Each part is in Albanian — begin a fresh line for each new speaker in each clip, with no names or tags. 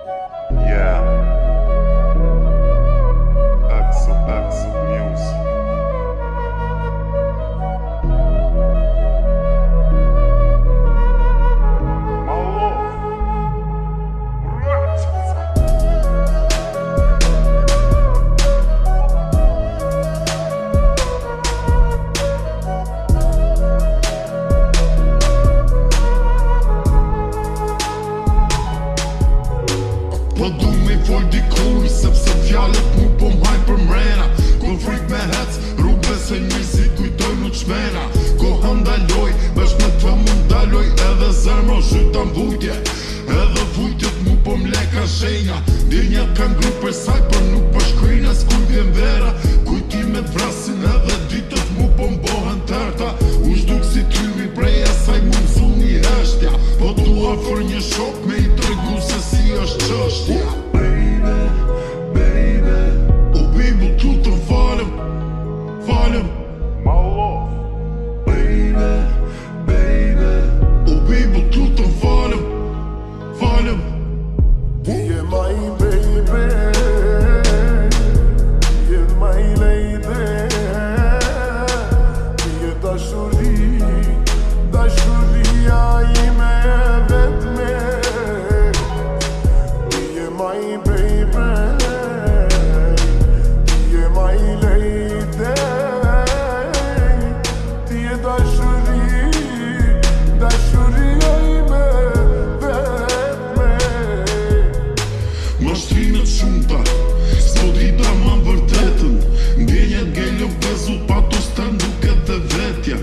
Yeah. Axel Music.
Po du me fol dikuj, sepse fjallet mu po m'haj për mrena. Ko frik me hec, rrugve se njësit kujtojnë u qmena. Ko ndaloj, bashk me të mu ndaloj, edhe zemro shyta m'vujtje. Edhe vujtjet mu po m'leka shenja. Dinjat kan gru për saj, për nuk për shkrina, s'kuj vjen vera. Kujtimet vrasin edhe ditët mu po m'bohen tërta. U shduk si tymi prej asaj mu m'zu një heshtja. Po du afër një shok me i tregu se si është qështja. Baby, o bibu tu të falem,
My love.
Baby, o bibu tu të falem.
Ti je my baby, ti je my lady, ti je dashuria ime e vetme. Ti je my baby, ti je my lady, ti je dashuria ime e vetme.
Mashtrimet shumëta, s'po dita ma vërtetën. Ndjenjet gellë bezu patos të nduket dhe vetja.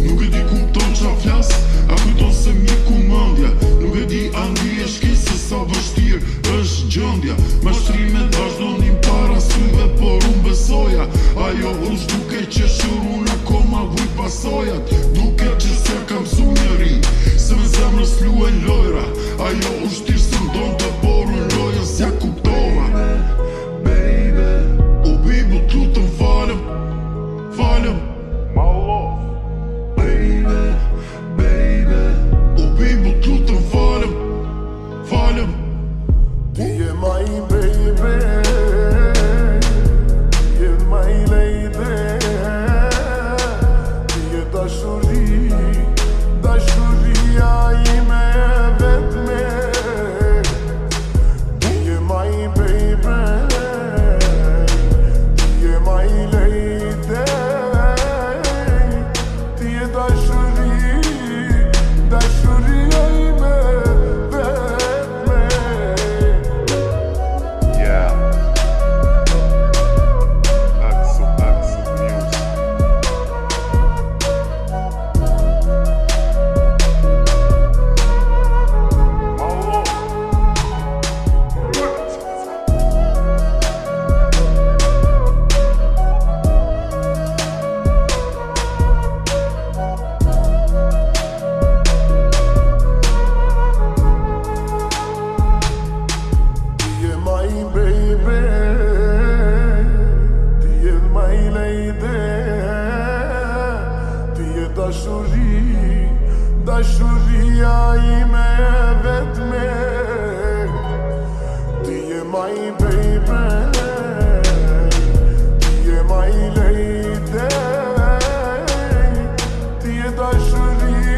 Nuk e di kupton qa flas, a kujton se mjeku mëndja. Nuk e di a ndi e shki se sa vështir është gjëndja. Mashtrimet vazhdonin para syve, por unë besoja. Ajo është duke që shurun akoma vuj pasojat. Duke që se kam su njëri, se me zemrës luen lojra. Ajo është tirë së ndon të borun lojën s'ja kuptova.
Baby,
O bibu tu të falem.
My love.
baby,
O bibu tu të falem.
ti je my baby, ti je my lady, ti je dashuria ime e vetme. Ti je my baby, ti je my lady, ti je dashuria ime e vetme.
Yeah. Axel Music. My love.
Ti je my baby, ti je my lady, ti je dashuria ime e vetme. Ti je my baby.